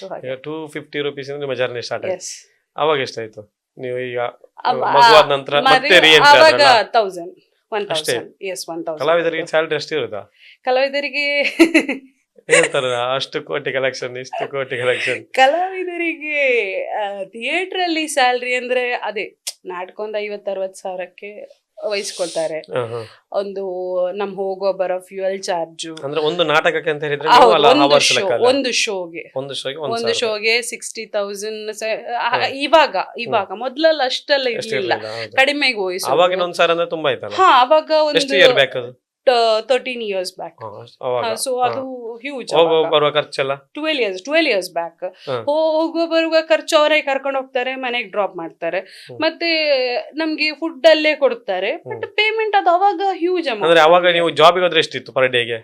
So ಹಾಗೆ. ಈಗ 250 rupees ಇಂದ ನಿಮ್ಮ ಜರ್ನಿ ಸ್ಟಾರ್ಟ್ ಆಯ್ತು. Yes. ಅವಾಗ ಎಷ್ಟಾಯ್ತು ನೀವು ಈಗ ಅವ- ಮಗುವಾದ ನಂತರ ಮತ್ತೆ ರೀಎಂಟ್ರಿ ಆವಾಗ ಆದ್ರಲ್ಲ 1000 ಅಷ್ಟೇ? 1000 ಎಸ್ 1000 ಕಲಾವಿದರಿಗೆ ಸ್ಯಾಲರಿ ಅಷ್ಟೇ ಇರುತ್ತಾ? ಕಲಾವಿದರಿಗೆ ಹೇಳ್ತಾರ ಅಷ್ಟು ಕೋಟಿ ಕಲೆಕ್ಷನ್ ಇಷ್ಟು ಕೋಟಿ ಕಲೆಕ್ಷನ್. ಕಲಾವಿದರಿಗೆ ಥಿಯೇಟರ್ ಅಲ್ಲಿ ಸ್ಯಾಲ್ರಿ ಅಂದ್ರೆ ಅದೇ ನಾಟಕ ಒಂದು 50-60 ಸಾವಿರಕ್ಕೆ ವಹಿಸ್ಕೊಳ್ತಾರೆ. ಒಂದು ನಮ್ ಹೋಗೋ ಬರೋ ಫ್ಯೂಯಲ್ ಚಾರ್ಜು ಅಂದ್ರೆ ಒಂದು ನಾಟಕಕ್ಕೆ ಅಂತ ಹೇಳಿದ್ರೆ ನೀವು ಅಲ್ಲ hours ಲೆಕ್ಕ ಅಲ್ಲ? ಒಂದು ಶೋಗೆ ಒಂದು ಶೋಗೆ ಒಂದು ಶೋಗೆ 60,000 ಇವಾಗ ಮೊದ್ಲೆಲ್ಲ ಅಷ್ಟೆಲ್ಲ ಇರ್ಲಿಲ್ಲ, ಕಡಿಮೆಗೆ ವಹಿಸೋದು. ಅವಾಗಿನ ಒಂದ್ ಸಾವಿರ ಅಂದ್ರೆ ತುಂಬಾ ಆಯ್ತಲ್ಲ? ಹಾ ಅವಾಗ ಎಷ್ಟು ಒಂದು ಇಯರ್ ಬ್ಯಾಕ್ ಅದು? 13 years ಬ್ಯಾಕ್. ಸೊ ಅದು ಹ್ಯೂಜ್. ಹೋಗೋ ಬರುವ ಖರ್ಚೆಲ್ಲ 12 years ಬ್ಯಾಕ್. ಹೋಗುವ ಬರುವ ಖರ್ಚು ಅವರೇ ಕರ್ಕೊಂಡು ಹೋಗ್ತಾರೆ, ಮನೆಗೆ ಡ್ರಾಪ್ ಮಾಡ್ತಾರೆ, ಮತ್ತೆ ನಮ್ಗೆ ಫುಡ್ ಅಲ್ಲೇ ಕೊಡ್ತಾರೆ. ಬಟ್ ಪೇಮೆಂಟ್ ಅದು ಅವಾಗ ಹ್ಯೂಜ್ ಅಮೌಂಟ್. ಅಂದ್ರೆ ಅವಾಗ ನೀವು ಜಾಬಿಗೆ ಹೋದ್ರೆ ಎಷ್ಟಿತ್ತು ಪರ್ ಡೇಗೆ?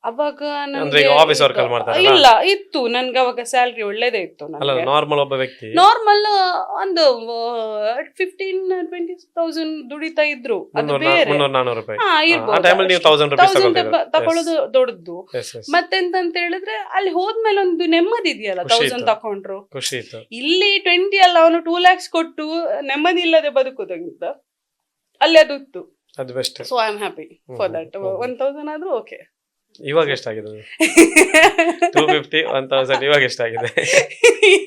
ಅವಾಗ ಅಂದ್ರೆ ಈಗ ಆಫೀಸ್ ವರ್ಕ್ ಅಲ್ಲಿ ಮಾಡ್ತಾರೆ ಇಲ್ಲ ಇತ್ತು ನನ್ಗೆ ಅವಾಗ ಸ್ಯಾಲ್ರಿ ಒಳ್ಳೇದೇ ಇತ್ತು. ಅಲ್ಲ ನಾರ್ಮಲ್ ಒಬ್ಬ ವ್ಯಕ್ತಿ ನಾರ್ಮಲ್ ಒಂದು 15,000-20,000 ದುಡಿತಾ ಇದ್ರು. ಅದು ಬೇರೆ 300-400 ರೂಪಾಯಿ. ಹಾ ಆ ಇರ್ಬೋದು. ಟೈಮಲ್ಲಿ ನೀವು 1000 rupees ತಗೊಳ್ಳೋದು ದೊಡ್ಡದು. Yes, yes. ಮತ್ತೆಂತ ಹೇಳಿದ್ರೆ ಅಲ್ಲಿ ಹೋದ್ಮೇಲೆ ಒಂದು ನೆಮ್ಮದಿ ಇದೆಯಲ್ಲ, ಖುಷಿ 1000 ಇತ್ತು. ತಕೊಂಡ್ರು. ಖುಷಿ ಇತ್ತು. ಇಲ್ಲಿ 20 ಅಲ್ಲ, ಅವನು 2 lakhs ಕೊಟ್ಟು ನೆಮ್ಮದಿ ಇಲ್ಲದೆ ಬದುಕೋದಕ್ಕಿಂತ ಅಲ್ಲಿ ಅದು ಇತ್ತು. ಅದು best. So I am happy for that. 1000 ಆದ್ರೂ ಓಕೆ. ಇವಾಗ ಎಷ್ಟಾಗಿದೆ? 250 1000 ಇವಾಗ ಎಷ್ಟಾಗಿದೆ?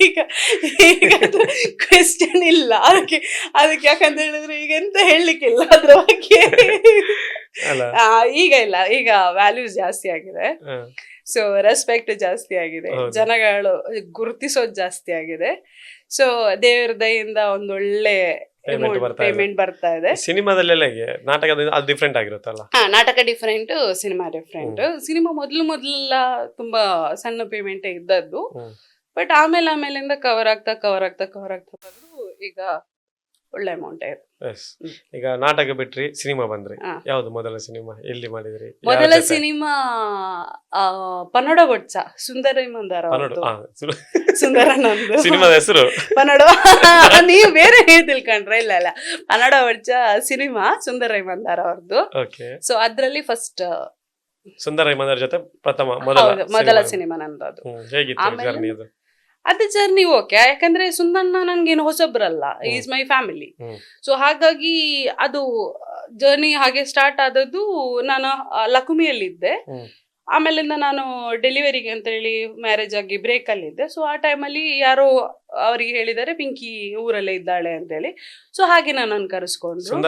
ಈಗ ಕ್ವೆಶ್ಚನ್ ಇಲ್ಲ ಅದಕ್ಕೆ. ಯಾಕಂತ ಹೇಳಿದ್ರೆ ಈಗ ಎಂತ ಹೇಳಲಿಕ್ಕಿಲ್ಲ ಅದ್ರ ಬಗ್ಗೆ. ಈಗ ಇಲ್ಲ, ಈಗ ವ್ಯಾಲ್ಯೂಸ್ ಜಾಸ್ತಿ ಆಗಿದೆ. ಸೊ ರೆಸ್ಪೆಕ್ಟ್ ಜಾಸ್ತಿ ಆಗಿದೆ, ಜನಗಳು ಗುರುತಿಸೋದು ಜಾಸ್ತಿ ಆಗಿದೆ. ಸೊ ದೇವರ ದಯಿಂದ ಒಂದೊಳ್ಳೆ ಪೇಮೆಂಟ್ ಬರ್ತಾ ಇದೆ. ಸಿನಿಮಾದಲ್ಲೆಲ್ಲ ನಾಟಕದ ಅದು ಡಿಫ್ರೆಂಟ್ ಆಗಿರುತ್ತಲ್ಲ? ನಾಟಕ ಡಿಫ್ರೆಂಟ್, ಸಿನಿಮಾ ಡಿಫ್ರೆಂಟ್. ಸಿನಿಮಾ ಮೊದಲೆಲ್ಲ ತುಂಬಾ ಸಣ್ಣ ಪೇಮೆಂಟ್ ಇದ್ದದ್ದು. ಬಟ್ ಆಮೇಲಿಂದ ಕವರ್ ಆಗ್ತಾ ಬಂದು ಈಗ ಒಳ್ಳೆ ಅಮೌಂಟ್ ಇದೆ. ಈಗ ನಾಟಕ ಬಿಟ್ರಿ ಸಿನಿಮಾ ಬಂದ್ರಿ, ಯಾವ್ದು ಮೊದಲ ಸಿನಿಮಾ ಎಲ್ಲಿ ಮಾಡಿದ್ರಿ? ಮೊದಲ ಸಿನಿಮಾ ಪನ್ನಡ ಬೊಡ್ಚ, ಸುಂದರ ಮಂದಾರ. ಸುಂದರನಂದು ಸಿನಿಮಾದ ಹೆಸರು ಪನ್ನಡ. ನೀವು ಬೇರೆ ತಿಳ್ಕೊಂಡ್ರೆ? ಇಲ್ಲ ಪನ್ನಡ ಬೊಡ್ಚ ಸಿನಿಮಾ ಸುಂದರ ಮಂದಾರ ಅವ್ರದ್ದು. ಸೊ ಅದ್ರಲ್ಲಿ ಫಸ್ಟ್ ಸುಂದರ ಮಂದಾರ ಜೊತೆ ಮೊದಲ ಸಿನಿಮಾ ನಂದು. ಅದು ಹೇಗಿತ್ತು ಜರ್ನಿ? ಅದು ಜರ್ನಿ ಓಕೆ, ಯಾಕಂದ್ರೆ ಸುಂದಣ್ಣ ನನ್ಗೇನು ಹೊಸಬ್ರಲ್ಲ, ಈಸ್ ಮೈ ಫ್ಯಾಮಿಲಿ. ಸೊ ಹಾಗಾಗಿ ಅದು ಜರ್ನಿ ಹಾಗೆ ಸ್ಟಾರ್ಟ್ ಆದದ್ದು. ನಾನು ಲಕುಮಿಯಲ್ಲಿದ್ದೆ, ಆಮೇಲಿಂದ ನಾನು ಡೆಲಿವರಿಗೆ ಅಂತ ಹೇಳಿ ಮ್ಯಾರೇಜ್ ಆಗಿ ಬ್ರೇಕ್ ಅಲ್ಲಿ ಇದ್ದೆ. ಸೊ ಆ ಟೈಮಲ್ಲಿ ಯಾರೋ ಅವರಿಗೆ ಹೇಳಿದ್ದಾರೆ ಪಿಂಕಿ ಊರಲ್ಲೇ ಇದ್ದಾಳೆ ಅಂತ ಹೇಳಿ. ಸೊ ಹಾಗೆ ನಾನು ಕರೆಸ್ಕೊಂಡ್ರು.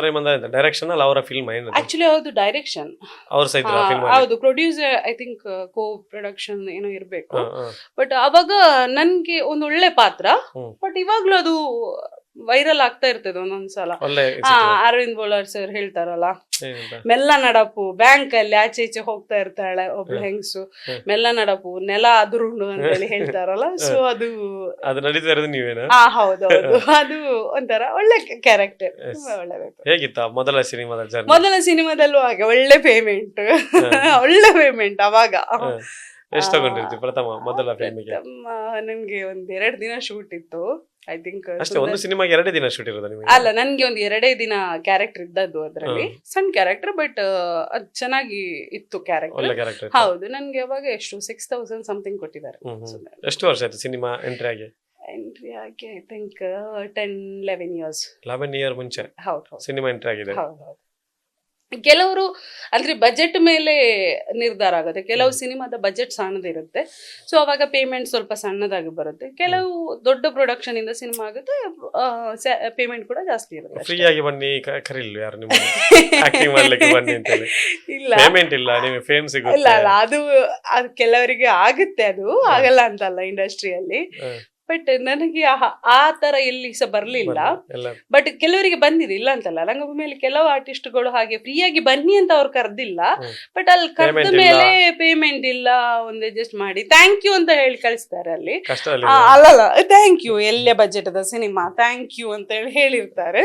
ಡೈರೆಕ್ಷನ್ ಅಲ್ಲ ಅವರ ಫಿಲ್ಮ್? ಆಕ್ಚುಲಿ ಹೌದು, ಡೈರೆಕ್ಷನ್ ಹೌದು, producer I think co production ಏನೋ ಇರ್ಬೇಕು. ಬಟ್ ಅವಾಗ ನನ್ಗೆ ಒಂದು ಒಳ್ಳೆ ಪಾತ್ರ. ಬಟ್ ಇವಾಗ್ಲೂ ಅದು ವೈರಲ್ ಆಗ್ತಾ ಇರ್ತದೆ ಒಂದೊಂದ್ಸಲ. ಅರವಿಂದ್ ಬೋಲಾರ್ ಸರ್ ಹೇಳ್ತಾರಲ್ಲ, ಮೆಲ್ಲ ನಡಪು, ಬ್ಯಾಂಕ್ ಅಲ್ಲಿ ಆಚೆ ಈಚೆ ಹೋಗ್ತಾ ಇರ್ತಾಳೆ ಒಬ್ಳು ಹೆಂಗಸು, ಮೆಲ್ಲ ನಡಪು ನೆಲ ಅದುರುಂಡು ಅಂತ ಹೇಳಿ ಹೇಳ್ತಾರಲ್ಲ. ಸೊ ಅದು ನಡೀತಾ ಇರೋದು ನೀವೇನಾ? ಹೌದೌದು, ಅದು ಒಂಥರ ಒಳ್ಳೆ ಕ್ಯಾರೆಕ್ಟರ್. ಹೇಗಿತ್ತ ಮೊದಲ ಸಿನಿಮಾದ ಜರ್ನಿ? ಮೊದಲ ಸಿನಿಮಾದಲ್ಲೂ ಹಾಗೆ ಒಳ್ಳೆ ಪೇಮೆಂಟ್ ಅವಾಗ. ಎಷ್ಟು ತಗೊಂಡಿರ್ತೀವಿ ಪ್ರಥಮ ಮೊದಲ ಫಿಲ್ಮಿಗೆ? ನಮ್ಗೆ ಒಂದ್ 2 ದಿನ ಶೂಟ್ ಇತ್ತು ಐ ಥಿಂಕ್. ಅಷ್ಟೇ? ಒಂದು ಸಿನಿಮಾಗೆ 2 ದಿನ ಶೂಟ್ ಇರೋದು ನಿಮಗೆ? ಅಲ್ಲ, ನನ್ಗೆ ಒಂದು 2 ದಿನ ಕ್ಯಾರೆಕ್ಟರ್ ಇದ್ದದ್ದು ಅದ್ರಲ್ಲಿ, ಸಣ್ಣ ಕ್ಯಾರೆಕ್ಟರ್. ಬಟ್ ಅದ್ ಚೆನ್ನಾಗಿ ಇತ್ತು ಕ್ಯಾರೆಕ್ಟರ್. ಹೌದು, ನನ್ಗೆ ಅವಾಗ ಎಷ್ಟು 6,000 ಸಮಥಿಂಗ್ ಕೊಟ್ಟಿದ್ದಾರೆ. ಎಷ್ಟು ವರ್ಷ ಆಯ್ತು ಸಿನಿಮಾ ಎಂಟ್ರಿ ಆಗಿ? I think 10-11 years. 11 years ಮುಂಚೆ ಸಿನಿಮಾ ಎಂಟ್ರಿ ಆಗಿದೆ. ಹೌದು. ಕೆಲವರು ಅಂದ್ರೆ ಬಜೆಟ್ ಮೇಲೆ ನಿರ್ಧಾರ ಆಗುತ್ತೆ. ಕೆಲವು ಸಿನಿಮಾದ ಬಜೆಟ್ ಸಣ್ಣದಿರುತ್ತೆ, ಸೊ ಅವಾಗ ಪೇಮೆಂಟ್ ಸ್ವಲ್ಪ ಸಣ್ಣದಾಗಿ ಬರುತ್ತೆ. ಕೆಲವು ದೊಡ್ಡ ಪ್ರೊಡಕ್ಷನ್ ಇಂದ ಸಿನಿಮಾ ಆಗುತ್ತೆ, ಪೇಮೆಂಟ್ ಕೂಡ ಜಾಸ್ತಿ ಇರುತ್ತೆ. ಫ್ರೀ ಆಗಿ ಬನ್ನಿ ಕರೀಲ್ಲ ಯಾರು ನಿಮ್ಮನ್ನ ಆಕ್ಟಿಂಗ್ ಮಾಡ್ಲಿಕ್ಕೆ ಬನ್ನಿ ಅಂತ ಹೇಳಿ? ಇಲ್ಲ, ಪೇಮೆಂಟ್ ಇಲ್ಲ, ನಿಮಗೆ ಫೇಮ್ ಸಿಗುತ್ತೆ. ಇಲ್ಲ, ಅದು ಕೆಲವರಿಗೆ ಆಗುತ್ತೆ, ಅದು ಆಗಲ್ಲ ಅಂತಲ್ಲ ಇಂಡಸ್ಟ್ರಿಯಲ್ಲಿ. ಬಟ್ ನನಗೆ ಆ ತರ ಎಲ್ಲಿ ಸಹ ಬರ್ಲಿಲ್ಲ. ಬಟ್ ಕೆಲವರಿಗೆ ಬಂದಿದೆ, ಇಲ್ಲ ಅಂತಲ್ಲ. ರಂಗಭೂಮಿಯಲ್ಲಿ ಕೆಲವು ಆರ್ಟಿಸ್ಟ್ಗಳು ಹಾಗೆ ಫ್ರೀಯಾಗಿ ಬನ್ನಿ ಅಂತ ಅವ್ರು ಕರ್ದಿಲ್ಲ, ಬಟ್ ಅಲ್ಲಿ ಕರೆದ ಮೇಲೆ ಪೇಮೆಂಟ್ ಇಲ್ಲ, ಒಂದು ಅಡ್ಜಸ್ಟ್ ಮಾಡಿ ಥ್ಯಾಂಕ್ ಯು ಅಂತ ಹೇಳಿ ಕಳಿಸ್ತಾರೆ ಅಲ್ಲಿ. ಅಲ್ಲಲ್ಲ, ಥ್ಯಾಂಕ್ ಯು, ಎಲ್ಲೇ ಬಜೆಟ್ ಅದ ಸಿನಿಮಾ, ಥ್ಯಾಂಕ್ ಯು ಅಂತ ಹೇಳಿ ಹೇಳಿರ್ತಾರೆ.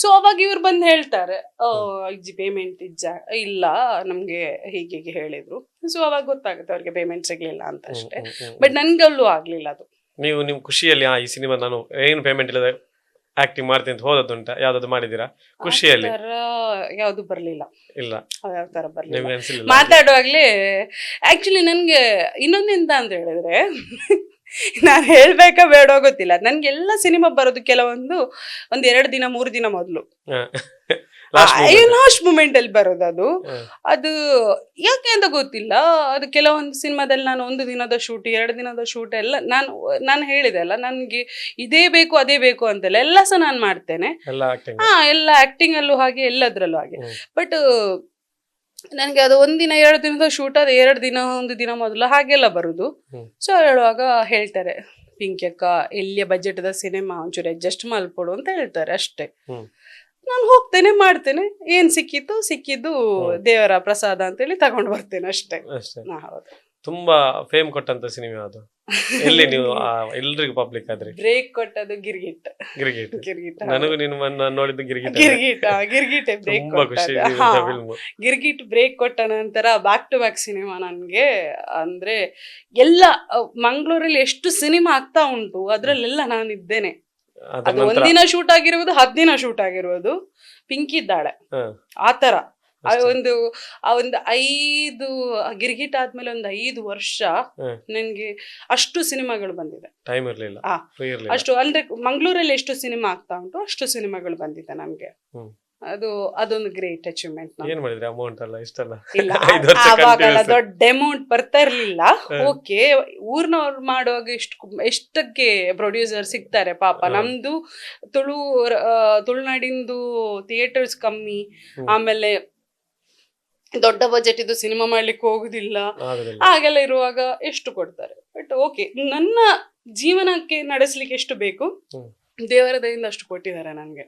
ಸೊ ಅವಾಗ ಇವ್ರು ಬಂದು ಹೇಳ್ತಾರೆ, ಇಜ್ಜಿ ಪೇಮೆಂಟ್ ಇಲ್ಲ ನಮ್ಗೆ ಹೀಗೆ ಹೇಳಿದ್ರು. ಸೊ ಅವಾಗ ಗೊತ್ತಾಗುತ್ತೆ ಅವ್ರಿಗೆ ಪೇಮೆಂಟ್ ಸಿಗ್ಲಿಲ್ಲ ಅಂತ ಅಷ್ಟೇ. ಬಟ್ ನನ್ಗಲ್ಲೂ ಆಗ್ಲಿಲ್ಲ ಅದು. ನೀವು ನಿಮ್ ಖುಷಿಯಲ್ಲಿ ಈ ಸಿನಿಮಾ ನಾನು ಏನು ಪೇಮೆಂಟ್ ಇಲ್ಲದೆ ಆಕ್ಟಿಂಗ್ ಮಾಡ್ತೀನಿ ಅಂತ ಹೋದದ್ದುಂಟ? ಯಾವ್ದಾದ್ರು ಮಾಡಿದೀರಾ ಖುಷಿಯಲ್ಲಿ? ಯಾವ್ದು ಬರ್ಲಿಲ್ಲ. ಇಲ್ಲ, ಯಾವ ತರ ಬರ್ಲಿಲ್ಲ. ಮಾತಾಡುವಾಗ್ಲೇ ಆಕ್ಚುಲಿ ನನ್ಗೆ ಇನ್ನೊಂದೆಂತ ಅಂತ ಹೇಳಿದ್ರೆ, ನಾನು ಹೇಳ್ಬೇಕಾ ಬೇಡ ಗೊತ್ತಿಲ್ಲ. ನನ್ಗೆಲ್ಲ ಸಿನಿಮಾ ಬರೋದು ಕೆಲವೊಂದು 1-2 ದಿನ 3 ದಿನ ಮೊದಲು, ಲಾಸ್ಟ್ ಮೂಮೆಂಟ್ ಅಲ್ಲಿ ಬರೋದು. ಅದು ಯಾಕೆ ಅಂತ ಗೊತ್ತಿಲ್ಲ. ಅದು ಕೆಲವೊಂದು ಸಿನಿಮಾದಲ್ಲಿ ನಾನು 1 ದಿನದ ಶೂಟ್ 2 ದಿನದ ಶೂಟ್ ಎಲ್ಲ ನಾನು ಹೇಳಿದೆ ಅಲ್ಲ, ನನ್ಗೆ ಇದೇ ಬೇಕು ಅದೇ ಬೇಕು ಅಂತೆಲ್ಲ ಎಲ್ಲ ಸಹ ನಾನು ಮಾಡ್ತೇನೆ. ಎಲ್ಲ ಆಕ್ಟಿಂಗ್ ಅಲ್ಲೂ ಹಾಗೆ, ಎಲ್ಲದ್ರಲ್ಲೂ ಹಾಗೆ. ಬಟ್ ನನಗೆ ಅದು 1 ದಿನ 2 ದಿನದ ಶೂಟ್, ಅದು 2 ದಿನ 1 ದಿನ ಮೊದಲು ಹಾಗೆಲ್ಲ ಬರುದು. ಸೊ ಹೇಳುವಾಗ ಹೇಳ್ತಾರೆ, ಪಿಂಕಿ ಅಕ್ಕ ಎಲ್ಲಿಯ ಬಜೆಟ್ದ ಸಿನಿಮಾ ಒಂಚೂರು ಅಡ್ಜಸ್ಟ್ ಮಲ್ಪಡು ಅಂತ ಹೇಳ್ತಾರೆ ಅಷ್ಟೇ. ನಾನು ಹೋಗ್ತೇನೆ, ಮಾಡ್ತೇನೆ, ಏನ್ ಸಿಕ್ಕಿದ್ದು ದೇವರ ಪ್ರಸಾದ ಅಂತೇಳಿ ತಗೊಂಡು ಬರ್ತೇನೆ ಅಷ್ಟೇ. ಹೌದು. ತುಂಬಾ ಫೇಮ್ ಕೊಟ್ಟಂತ ಸಿನಿಮಾ ಅದು. ಎಲ್ಲಿ ನೀವು ಎಲ್ರಿಗೂ ಪಬ್ಲಿಕ್ ಆದ್ರಿ? ಬ್ರೇಕ್ ಕೊಟ್ಟದು ಗಿರ್ಗಿಟ್. ನನಗೂ ನೀನು ನೋಡಿದ್ದು ಗಿರ್ಗಿಟ್ ಬ್ರೇಕ್ ತುಂಬಾ ಖುಷಿ. ಗಿರ್ಗಿಟ್ ಬ್ರೇಕ್ ಕೊಟ್ಟ ನಂತರ ಬ್ಯಾಕ್ ಟು ಬ್ಯಾಕ್ ಸಿನಿಮಾ ನನ್ಗೆ. ಅಂದ್ರೆ ಎಲ್ಲ ಮಂಗಳೂರಲ್ಲಿ ಎಷ್ಟು ಸಿನಿಮಾ ಆಗ್ತಾ ಉಂಟು ಅದ್ರಲ್ಲೆಲ್ಲ ನಾನು ಇದ್ದೇನೆ. ಅದು 1 ದಿನ ಶೂಟ್ ಆಗಿರುವುದು, 10 ದಿನ ಶೂಟ್ ಆಗಿರುವುದು. ಪಿಂಕಿ ಇದ್ದಾಳೆ ಆತರ. ಆ ಒಂದು 5 ಗಿರ್ಗಿಟ್ ಆದ್ಮೇಲೆ 5 ವರ್ಷ ನನ್ಗೆ ಅಷ್ಟು ಸಿನಿಮಾಗಳು ಬಂದಿದೆ. ಟೈಮ್ ಇರ್ಲಿಲ್ಲ ಅಷ್ಟು. ಅಂದ್ರೆ ಮಂಗಳೂರಲ್ಲಿ ಎಷ್ಟು ಸಿನಿಮಾ ಆಗ್ತಾ ಉಂಟು ಅಷ್ಟು ಸಿನಿಮಾಗಳು ಬಂದಿದೆ ನಮ್ಗೆ. ಅದೊಂದು ಗ್ರೇಟ್ ಅಚೀವ್ಮೆಂಟ್. ಏನ್ ಮಾಡಿದ್ರಿ ಅಮೌಂಟ್ ಎಲ್ಲ ಇಷ್ಟಲ್ಲ? ಇಲ್ಲ, ಆವಾಗೆಲ್ಲ ದೊಡ್ಡ ಅಮೌಂಟ್ ಬರ್ತಾ ಇರ್ಲಿಲ್ಲ. ಓಕೆ, ಊರ್ನವ್ರು ಮಾಡುವಾಗ ಎಷ್ಟಕ್ಕೆ ಪ್ರೊಡ್ಯೂಸರ್ ಸಿಗ್ತಾರೆ ಪಾಪ. ನಮ್ದು ತುಳುನಾಡಿಂದು ಥಿಯೇಟರ್ಸ್ ಕಮ್ಮಿ, ಆಮೇಲೆ ದೊಡ್ಡ ಬಜೆಟ್ ಇದು ಸಿನಿಮಾ ಮಾಡ್ಲಿಕ್ಕೆ ಹೋಗುದಿಲ್ಲ. ಹಾಗೆಲ್ಲ ಇರುವಾಗ ಎಷ್ಟು ಕೊಡ್ತಾರೆ. ಬಟ್ ಓಕೆ, ನನ್ನ ಜೀವನಕ್ಕೆ ನಡೆಸ್ಲಿಕ್ಕೆ ಎಷ್ಟು ಬೇಕು ದೇವರ ದಯಿಂದ ಅಷ್ಟು ಕೊಟ್ಟಿದ್ದಾರೆ ನನ್ಗೆ.